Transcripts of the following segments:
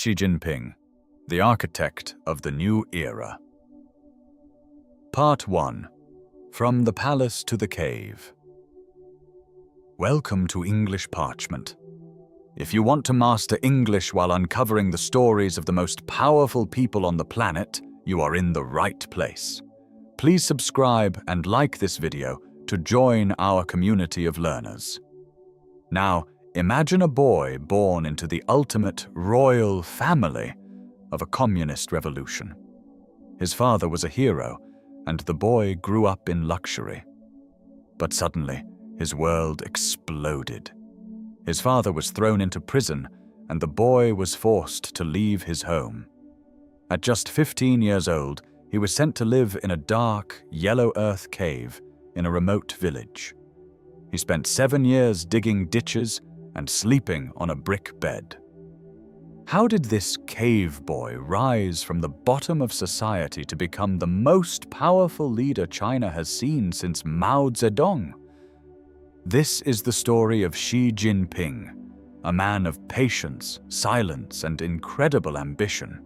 Xi Jinping, the architect of the new era. Part 1. From the Palace to the Cave. Welcome to English Parchment. If you want to master English while uncovering the stories of the most powerful people on the planet, you are in the right place. Please subscribe and like this video to join our community of learners. Now, imagine a boy born into the ultimate royal family of a communist revolution. His father was a hero, and the boy grew up in luxury. But suddenly, his world exploded. His father was thrown into prison, and the boy was forced to leave his home. At just 15 years old, he was sent to live in a dark, yellow earth cave in a remote village. He spent 7 years digging ditches and sleeping on a brick bed. How did this cave boy rise from the bottom of society to become the most powerful leader China has seen since Mao Zedong? This is the story of Xi Jinping, a man of patience, silence, and incredible ambition.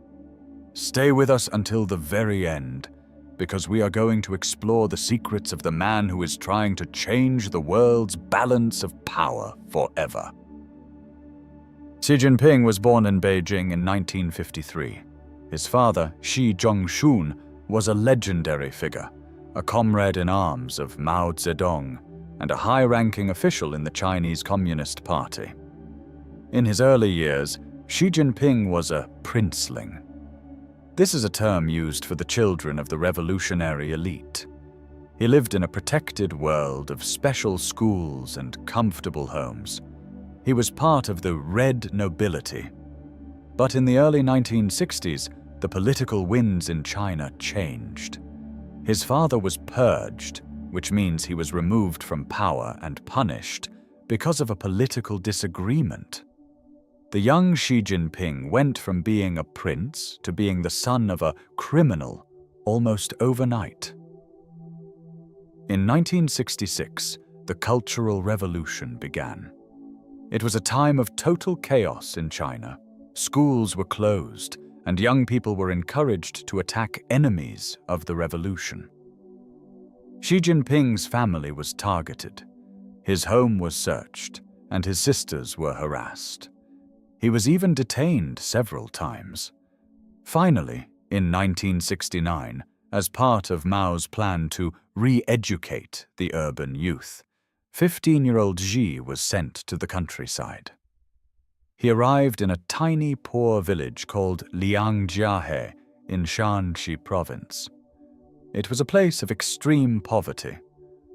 Stay with us until the very end, because we are going to explore the secrets of the man who is trying to change the world's balance of power forever. Xi Jinping was born in Beijing in 1953. His father, Xi Jinping, was a legendary figure, a comrade in arms of Mao Zedong, and a high-ranking official in the Chinese Communist Party. In his early years, Xi Jinping was a princeling. This is a term used for the children of the revolutionary elite. He lived in a protected world of special schools and comfortable homes. He was part of the Red nobility. But in the early 1960s, the political winds in China changed. His father was purged, which means he was removed from power and punished because of a political disagreement. The young Xi Jinping went from being a prince to being the son of a criminal almost overnight. In 1966, the Cultural Revolution began. It was a time of total chaos in China. Schools were closed, and young people were encouraged to attack enemies of the revolution. Xi Jinping's family was targeted. His home was searched, and his sisters were harassed. He was even detained several times. Finally, in 1969, as part of Mao's plan to re-educate the urban youth, 15-year-old Xi was sent to the countryside. He arrived in a tiny, poor village called Liangjiahe in Shanxi province. It was a place of extreme poverty.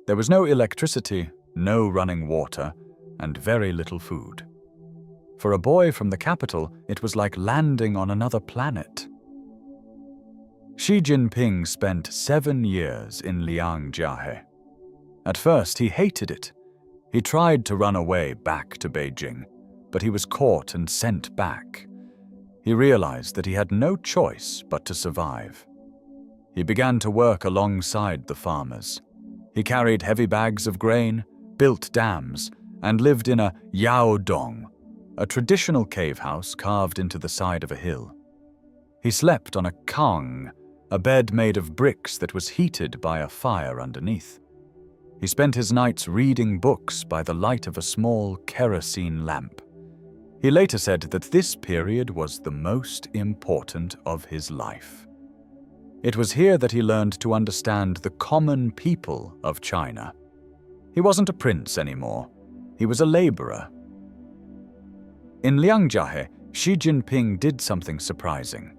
There was no electricity, no running water, and very little food. For a boy from the capital, it was like landing on another planet. Xi Jinping spent 7 years in Liangjiahe. At first, he hated it. He tried to run away back to Beijing, but he was caught and sent back. He realized that he had no choice but to survive. He began to work alongside the farmers. He carried heavy bags of grain, built dams, and lived in a yaodong, a traditional cave house carved into the side of a hill. He slept on a kang, a bed made of bricks that was heated by a fire underneath. He spent his nights reading books by the light of a small kerosene lamp. He later said that this period was the most important of his life. It was here that he learned to understand the common people of China. He wasn't a prince anymore. He was a laborer. In Liangjiahe, Xi Jinping did something surprising.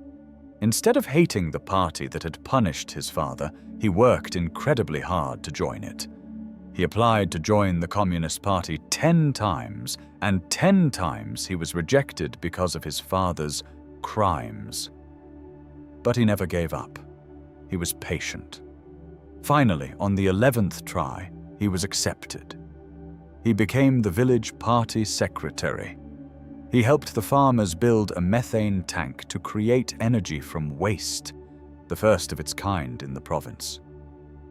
Instead of hating the party that had punished his father, he worked incredibly hard to join it. He applied to join the Communist Party 10 times, and 10 times he was rejected because of his father's crimes. But he never gave up. He was patient. Finally, on the 11th try, he was accepted. He became the village party secretary. He helped the farmers build a methane tank to create energy from waste, the first of its kind in the province.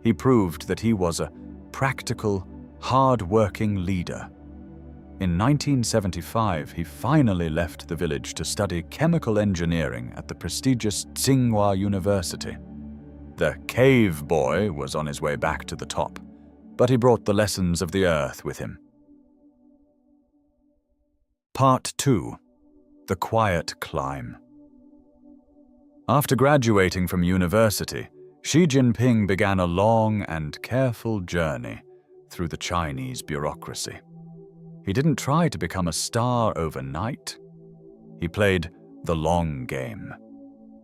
He proved that he was a practical, hard-working leader. In 1975, he finally left the village to study chemical engineering at the prestigious Tsinghua University. The cave boy was on his way back to the top, but he brought the lessons of the earth with him. Part 2. The Quiet Climb. After graduating from university, Xi Jinping began a long and careful journey through the Chinese bureaucracy. He didn't try to become a star overnight. He played the long game.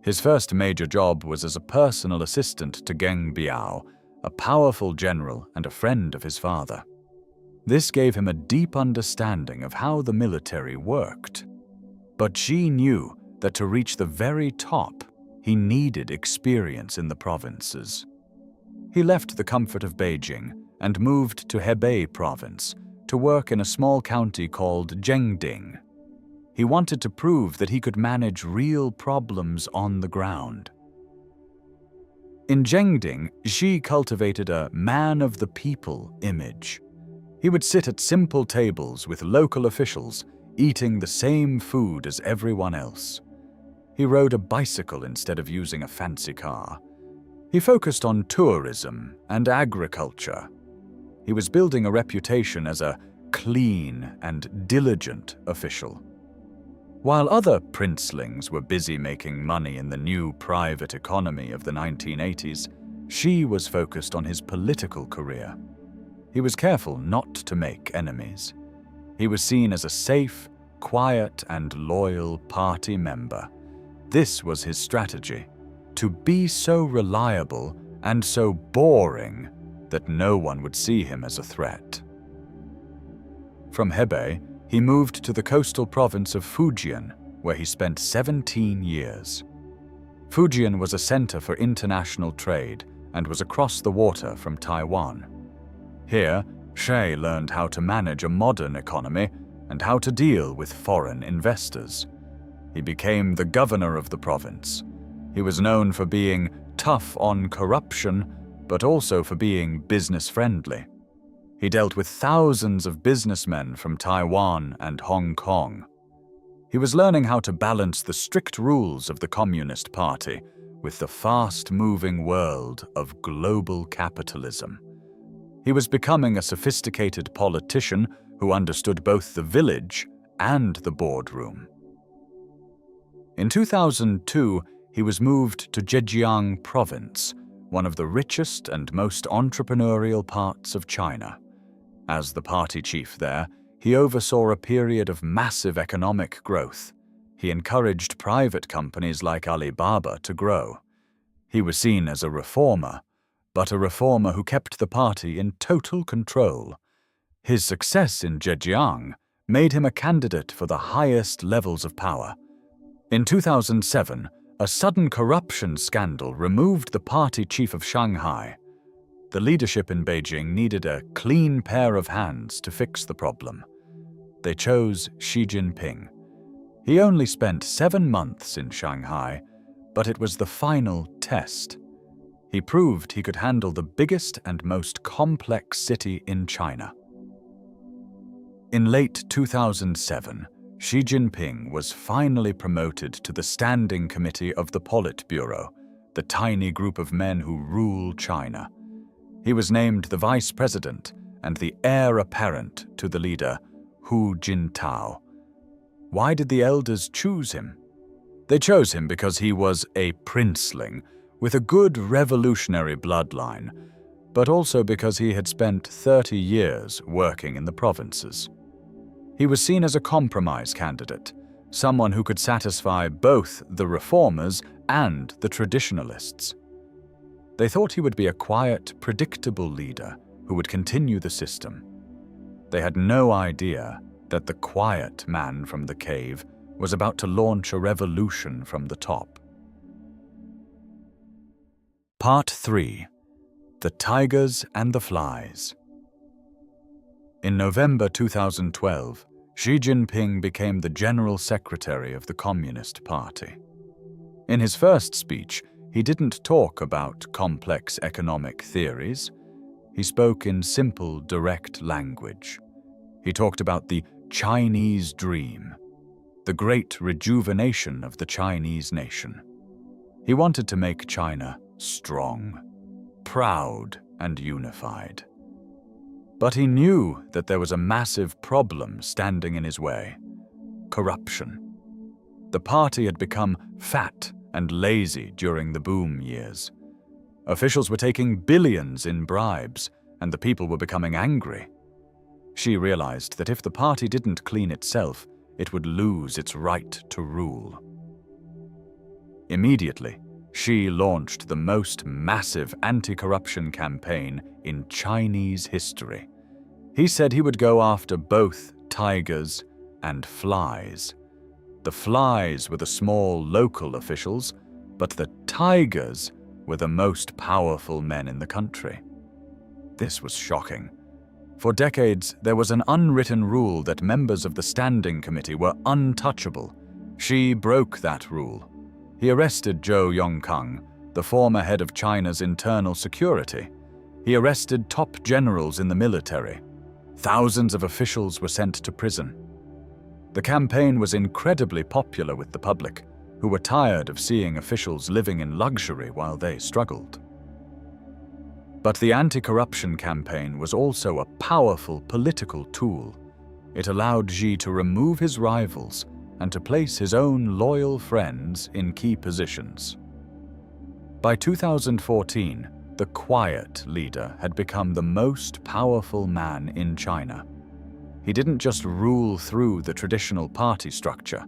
His first major job was as a personal assistant to Geng Biao, a powerful general and a friend of his father. This gave him a deep understanding of how the military worked. But Xi knew that to reach the very top, he needed experience in the provinces. He left the comfort of Beijing and moved to Hebei province to work in a small county called Zhengding. He wanted to prove that he could manage real problems on the ground. In Zhengding, Xi cultivated a man-of-the-people image. He would sit at simple tables with local officials, eating the same food as everyone else. He rode a bicycle instead of using a fancy car. He focused on tourism and agriculture. He was building a reputation as a clean and diligent official. While other princelings were busy making money in the new private economy of the 1980s, Xi was focused on his political career. He was careful not to make enemies. He was seen as a safe, quiet, and loyal party member. This was his strategy, to be so reliable and so boring that no one would see him as a threat. From Hebei, he moved to the coastal province of Fujian, where he spent 17 years. Fujian was a center for international trade and was across the water from Taiwan. Here, Xi learned how to manage a modern economy and how to deal with foreign investors. He became the governor of the province. He was known for being tough on corruption, but also for being business-friendly. He dealt with thousands of businessmen from Taiwan and Hong Kong. He was learning how to balance the strict rules of the Communist Party with the fast-moving world of global capitalism. He was becoming a sophisticated politician who understood both the village and the boardroom. In 2002, he was moved to Zhejiang province, one of the richest and most entrepreneurial parts of China. As the party chief there, he oversaw a period of massive economic growth. He encouraged private companies like Alibaba to grow. He was seen as a reformer, but a reformer who kept the party in total control. His success in Zhejiang made him a candidate for the highest levels of power. In 2007, a sudden corruption scandal removed the party chief of Shanghai. The leadership in Beijing needed a clean pair of hands to fix the problem. They chose Xi Jinping. He only spent 7 months in Shanghai, but it was the final test. He proved he could handle the biggest and most complex city in China. In late 2007, Xi Jinping was finally promoted to the Standing Committee of the Politburo, the tiny group of men who rule China. He was named the vice president and the heir apparent to the leader, Hu Jintao. Why did the elders choose him? They chose him because he was a princeling with a good revolutionary bloodline, but also because he had spent 30 years working in the provinces. He was seen as a compromise candidate, someone who could satisfy both the reformers and the traditionalists. They thought he would be a quiet, predictable leader who would continue the system. They had no idea that the quiet man from the cave was about to launch a revolution from the top. Part 3. The Tigers and the Flies. In November 2012, Xi Jinping became the General Secretary of the Communist Party. In his first speech, he didn't talk about complex economic theories. He spoke in simple, direct language. He talked about the Chinese dream, the great rejuvenation of the Chinese nation. He wanted to make China strong, proud, and unified. But he knew that there was a massive problem standing in his way: corruption. The party had become fat and lazy during the boom years. Officials were taking billions in bribes, and the people were becoming angry. Xi realized that if the party didn't clean itself, it would lose its right to rule. Immediately, Xi launched the most massive anti-corruption campaign in Chinese history. He said he would go after both tigers and flies. The flies were the small local officials, but the tigers were the most powerful men in the country. This was shocking. For decades, there was an unwritten rule that members of the Standing Committee were untouchable. Xi broke that rule. He arrested Zhou Yongkang, the former head of China's internal security. He arrested top generals in the military. Thousands of officials were sent to prison. The campaign was incredibly popular with the public, who were tired of seeing officials living in luxury while they struggled. But the anti-corruption campaign was also a powerful political tool. It allowed Xi to remove his rivals and to place his own loyal friends in key positions. By 2014, the quiet leader had become the most powerful man in China. He didn't just rule through the traditional party structure.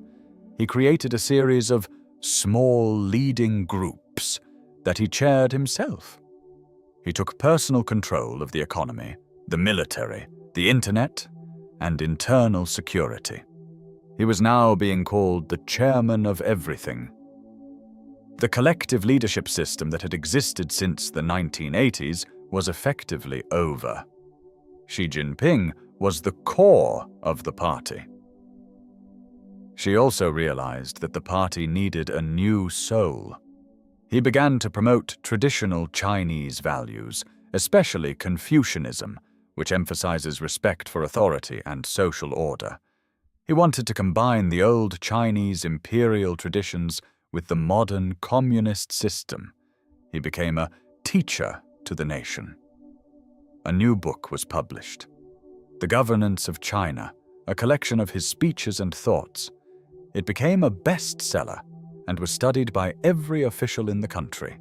He created a series of small leading groups that he chaired himself. He took personal control of the economy, the military, the internet, and internal security. He was now being called the chairman of everything. The collective leadership system that had existed since the 1980s was effectively over. Xi Jinping was the core of the party. Xi also realized that the party needed a new soul. He began to promote traditional Chinese values, especially Confucianism, which emphasizes respect for authority and social order. He wanted to combine the old Chinese imperial traditions with the modern communist system. He became a teacher to the nation. A new book was published, The Governance of China, a collection of his speeches and thoughts. It became a bestseller and was studied by every official in the country.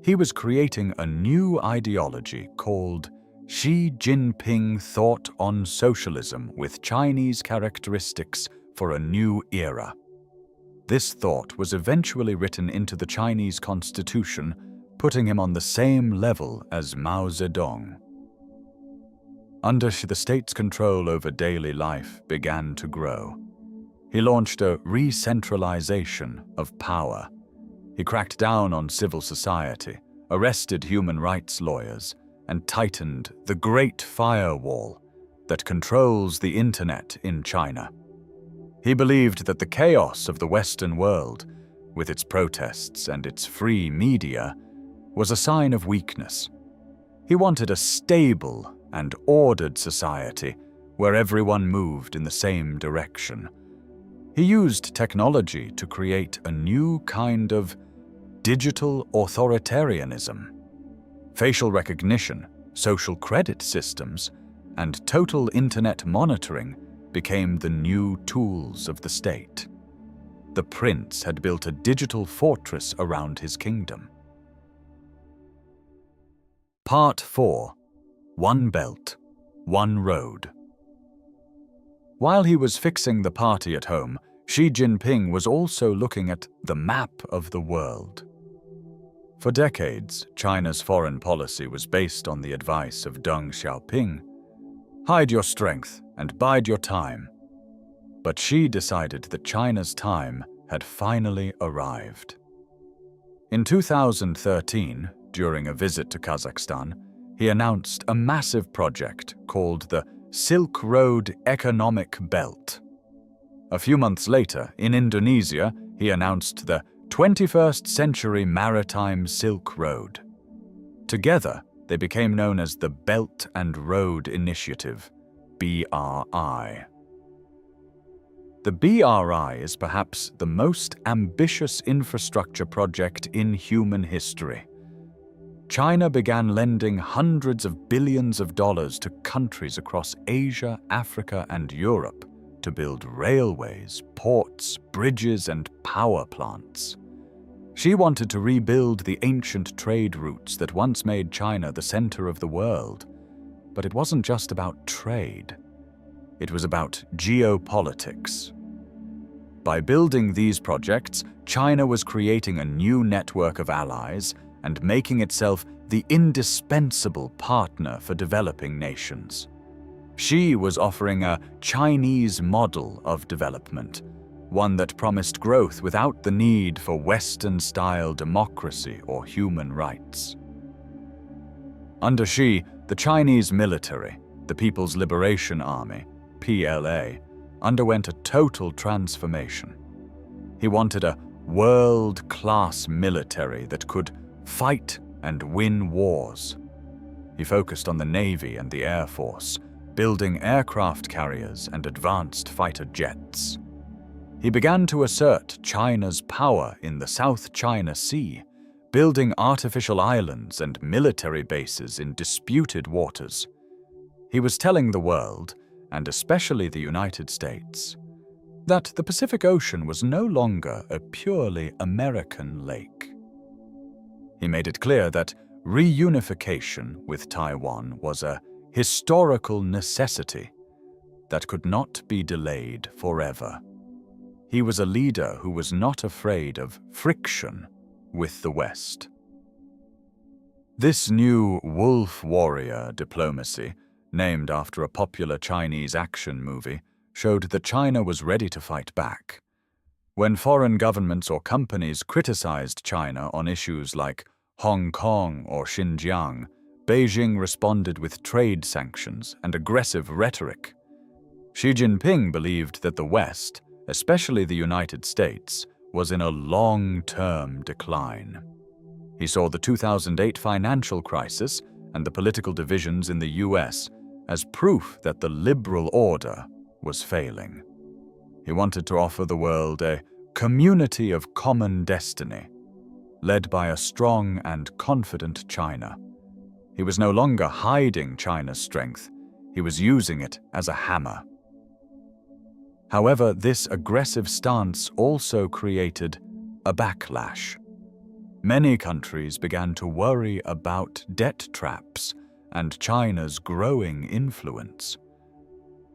He was creating a new ideology called Xi Jinping Thought on Socialism with Chinese Characteristics for a New Era. This thought was eventually written into the Chinese constitution, putting him on the same level as Mao Zedong. Under Xi, the state's control over daily life began to grow. He launched a re-centralization of power. He cracked down on civil society, arrested human rights lawyers, and tightened the Great Firewall that controls the internet in China. He believed that the chaos of the Western world, with its protests and its free media, was a sign of weakness. He wanted a stable and ordered society where everyone moved in the same direction. He used technology to create a new kind of digital authoritarianism. Facial recognition, social credit systems, and total internet monitoring became the new tools of the state. The prince had built a digital fortress around his kingdom. Part 4. One Belt, One Road. While he was fixing the party at home, Xi Jinping was also looking at the map of the world. For decades, China's foreign policy was based on the advice of Deng Xiaoping: hide your strength and bide your time. But Xi decided that China's time had finally arrived. In 2013, during a visit to Kazakhstan, he announced a massive project called the Silk Road Economic Belt. A few months later, in Indonesia, he announced the 21st Century Maritime Silk Road. Together, they became known as the Belt and Road Initiative, BRI. The BRI is perhaps the most ambitious infrastructure project in human history. China began lending hundreds of billions of dollars to countries across Asia, Africa, and Europe to build railways, ports, bridges, and power plants. Xi wanted to rebuild the ancient trade routes that once made China the center of the world. But it wasn't just about trade. It was about geopolitics. By building these projects, China was creating a new network of allies and making itself the indispensable partner for developing nations. Xi was offering a Chinese model of development, one that promised growth without the need for Western-style democracy or human rights. Under Xi, the Chinese military, the People's Liberation Army, PLA, underwent a total transformation. He wanted a world-class military that could fight and win wars. He focused on the Navy and the Air Force, building aircraft carriers and advanced fighter jets. He began to assert China's power in the South China Sea, building artificial islands and military bases in disputed waters. He was telling the world, and especially the United States, that the Pacific Ocean was no longer a purely American lake. He made it clear that reunification with Taiwan was a historical necessity that could not be delayed forever. He was a leader who was not afraid of friction with the West. This new wolf warrior diplomacy, named after a popular Chinese action movie, showed that China was ready to fight back. When foreign governments or companies criticized China on issues like Hong Kong or Xinjiang, Beijing responded with trade sanctions and aggressive rhetoric. Xi Jinping believed that the West, especially the United States, was in a long-term decline. He saw the 2008 financial crisis and the political divisions in the US as proof that the liberal order was failing. He wanted to offer the world a community of common destiny, led by a strong and confident China. He was no longer hiding China's strength, he was using it as a hammer. However, this aggressive stance also created a backlash. Many countries began to worry about debt traps and China's growing influence.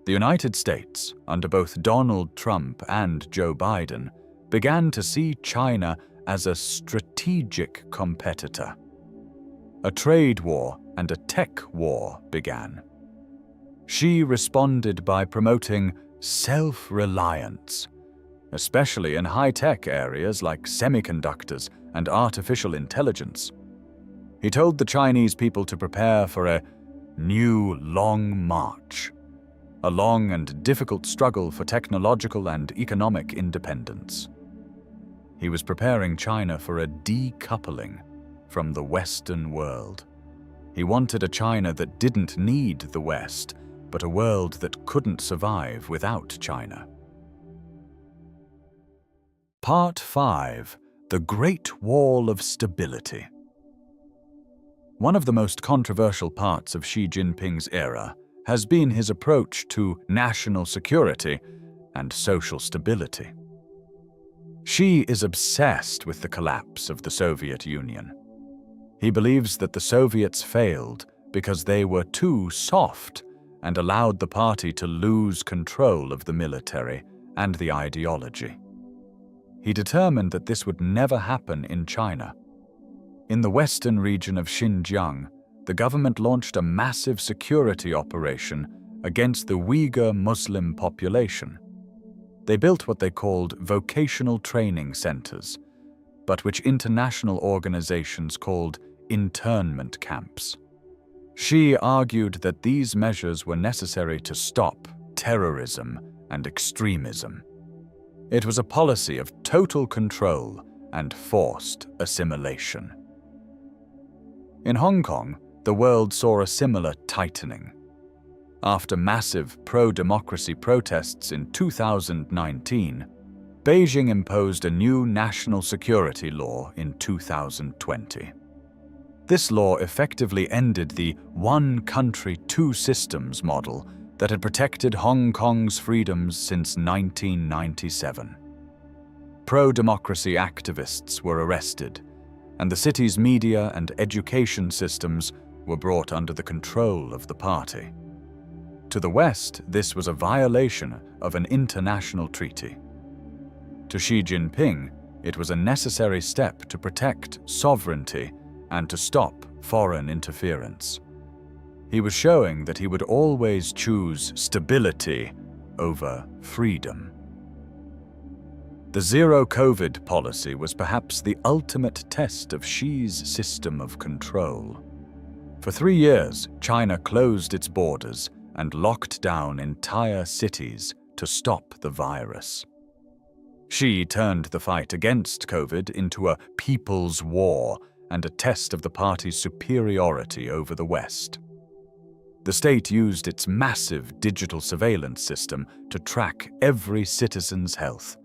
The United States, under both Donald Trump and Joe Biden, began to see China as a strategic competitor. A trade war and a tech war began. Xi responded by promoting self-reliance, especially in high-tech areas like semiconductors and artificial intelligence. He told the Chinese people to prepare for a new long march, a long and difficult struggle for technological and economic independence. He was preparing China for a decoupling from the Western world. He wanted a China that didn't need the West, but a world that couldn't survive without China. Part 5. The Great Wall of Stability. One of the most controversial parts of Xi Jinping's era has been his approach to national security and social stability. Xi is obsessed with the collapse of the Soviet Union. He believes that the Soviets failed because they were too soft and allowed the party to lose control of the military and the ideology. He determined that this would never happen in China. In the western region of Xinjiang, the government launched a massive security operation against the Uyghur Muslim population. They built what they called vocational training centers, but which international organizations called internment camps. Xi argued that these measures were necessary to stop terrorism and extremism. It was a policy of total control and forced assimilation. In Hong Kong, the world saw a similar tightening. After massive pro-democracy protests in 2019, Beijing imposed a new national security law in 2020. This law effectively ended the one country, two systems model that had protected Hong Kong's freedoms since 1997. Pro-democracy activists were arrested, and the city's media and education systems were brought under the control of the party. To the West, this was a violation of an international treaty. To Xi Jinping, it was a necessary step to protect sovereignty and to stop foreign interference. He was showing that he would always choose stability over freedom. The zero-COVID policy was perhaps the ultimate test of Xi's system of control. For 3 years, China closed its borders and locked down entire cities to stop the virus. Xi turned the fight against COVID into a people's war and a test of the party's superiority over the West. The state used its massive digital surveillance system to track every citizen's health.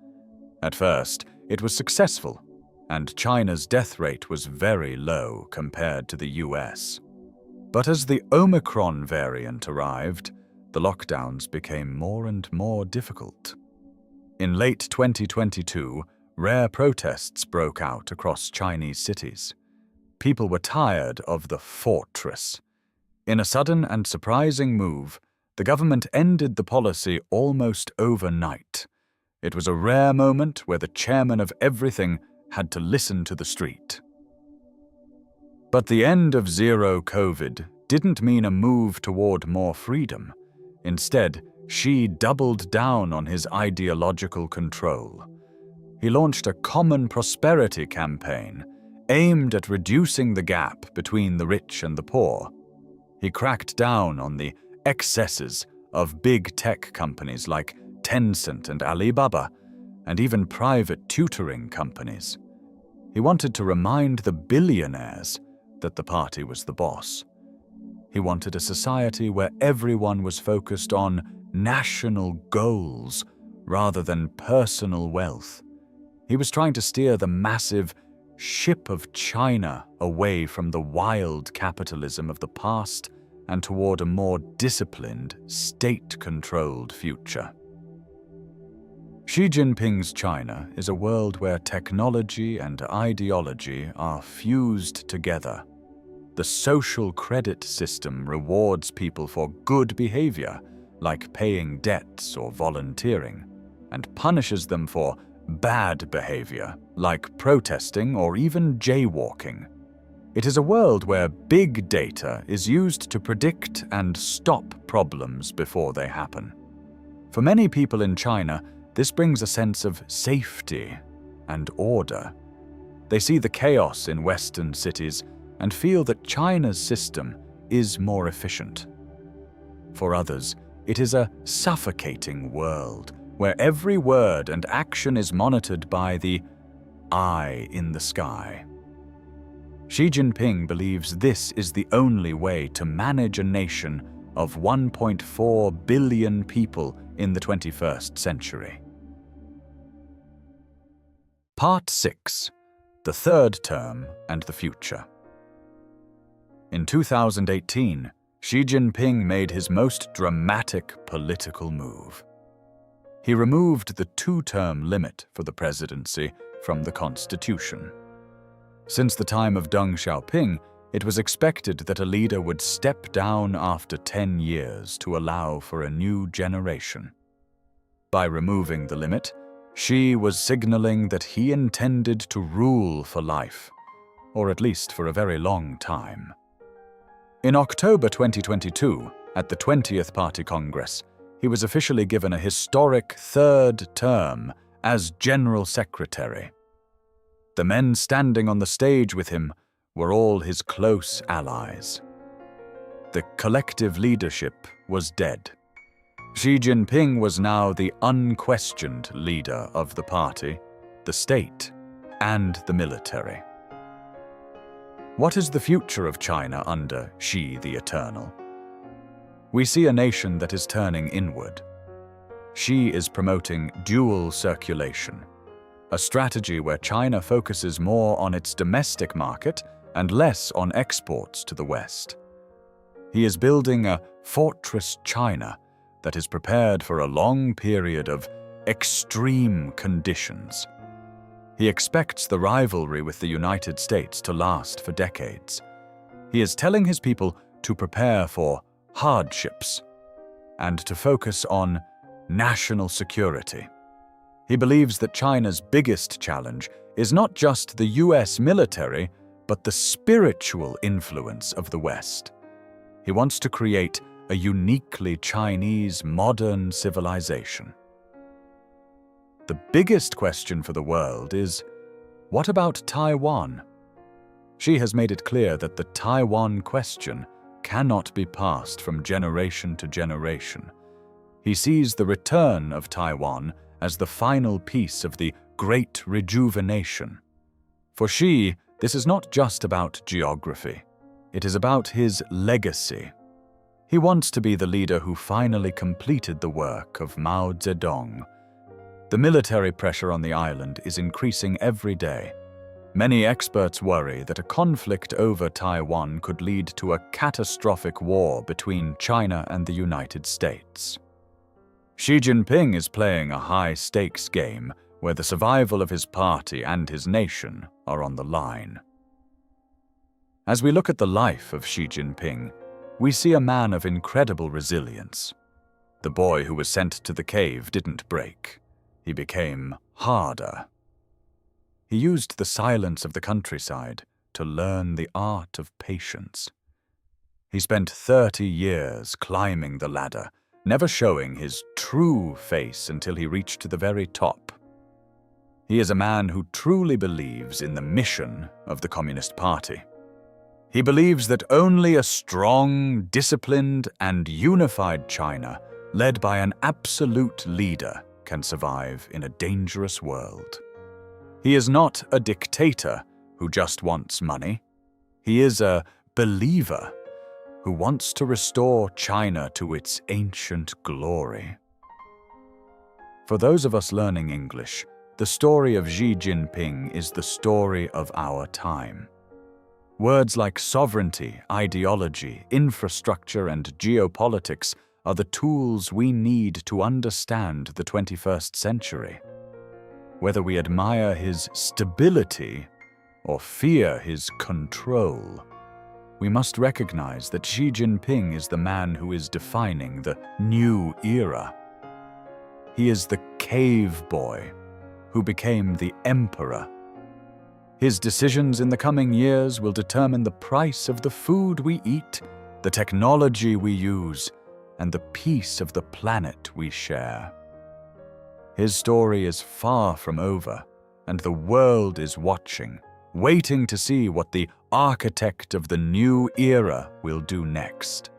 At first, it was successful, and China's death rate was very low compared to the US. But as the Omicron variant arrived, the lockdowns became more and more difficult. In late 2022, rare protests broke out across Chinese cities. People were tired of the fortress. In a sudden and surprising move, the government ended the policy almost overnight. It was a rare moment where the chairman of everything had to listen to the street. But the end of zero COVID didn't mean a move toward more freedom. Instead, Xi doubled down on his ideological control. He launched a common prosperity campaign aimed at reducing the gap between the rich and the poor. He cracked down on the excesses of big tech companies like Tencent and Alibaba, and even private tutoring companies. He wanted to remind the billionaires that the party was the boss. He wanted a society where everyone was focused on national goals rather than personal wealth. He was trying to steer the massive ship of China away from the wild capitalism of the past and toward a more disciplined, state-controlled future. Xi Jinping's China is a world where technology and ideology are fused together. The social credit system rewards people for good behavior, like paying debts or volunteering, and punishes them for bad behavior, like protesting or even jaywalking. It is a world where big data is used to predict and stop problems before they happen. For many people in China, this brings a sense of safety and order. They see the chaos in Western cities and feel that China's system is more efficient. For others, it is a suffocating world where every word and action is monitored by the eye in the sky. Xi Jinping believes this is the only way to manage a nation of 1.4 billion people in the 21st century. Part 6. The Third Term and the Future. In 2018, Xi Jinping made his most dramatic political move. He removed the two-term limit for the presidency from the constitution. Since the time of Deng Xiaoping, it was expected that a leader would step down after 10 years to allow for a new generation. By removing the limit, Xi was signaling that he intended to rule for life, or at least for a very long time. In October 2022, at the 20th Party Congress, he was officially given a historic third term as General Secretary. The men standing on the stage with him were all his close allies. The collective leadership was dead. Xi Jinping was now the unquestioned leader of the party, the state, and the military. What is the future of China under Xi the Eternal? we see a nation that is turning inward. Xi is promoting dual circulation, a strategy where China focuses more on its domestic market and less on exports to the West. He is building a fortress China that is prepared for a long period of extreme conditions. He expects the rivalry with the United States to last for decades. He is telling his people to prepare for hardships and to focus on national security. He believes that China's biggest challenge is not just the US military, but the spiritual influence of the West. He wants to create a uniquely Chinese modern civilization. The biggest question for the world is, what about Taiwan? Xi has made it clear that the Taiwan question cannot be passed from generation to generation. He sees the return of Taiwan as the final piece of the Great Rejuvenation. For Xi, this is not just about geography. It is about his legacy. He wants to be the leader who finally completed the work of Mao Zedong. The military pressure on the island is increasing every day. Many experts worry that a conflict over Taiwan could lead to a catastrophic war between China and the United States. Xi Jinping is playing a high-stakes game where the survival of his party and his nation are on the line. As we look at the life of Xi Jinping, we see a man of incredible resilience. The boy who was sent to the cave didn't break. He became harder. He used the silence of the countryside to learn the art of patience. He spent 30 years climbing the ladder, never showing his true face until he reached the very top. He is a man who truly believes in the mission of the Communist Party. He believes that only a strong, disciplined, and unified China, led by an absolute leader, can survive in a dangerous world. He is not a dictator who just wants money. He is a believer who wants to restore China to its ancient glory. For those of us learning English, the story of Xi Jinping is the story of our time. Words like sovereignty, ideology, infrastructure, and geopolitics are the tools we need to understand the 21st century. Whether we admire his stability or fear his control, we must recognize that Xi Jinping is the man who is defining the new era. He is the cave boy who became the emperor. His decisions in the coming years will determine the price of the food we eat, the technology we use, and the peace of the planet we share. His story is far from over, and the world is watching, waiting to see what the architect of the new era will do next.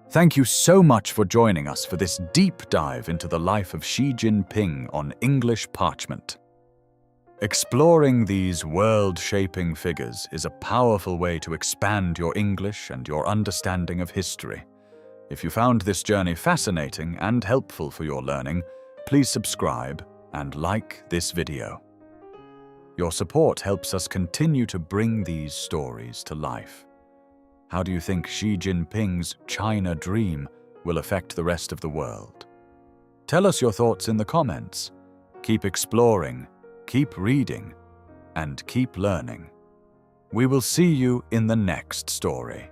Thank you so much for joining us for this deep dive into the life of Xi Jinping on English Parchment. Exploring these world-shaping figures is a powerful way to expand your English and your understanding of history. If you found this journey fascinating and helpful for your learning, please subscribe and like this video. Your support helps us continue to bring these stories to life. How do you think Xi Jinping's China dream will affect the rest of the world? Tell us your thoughts in the comments. Keep exploring, keep reading, and keep learning. We will see you in the next story.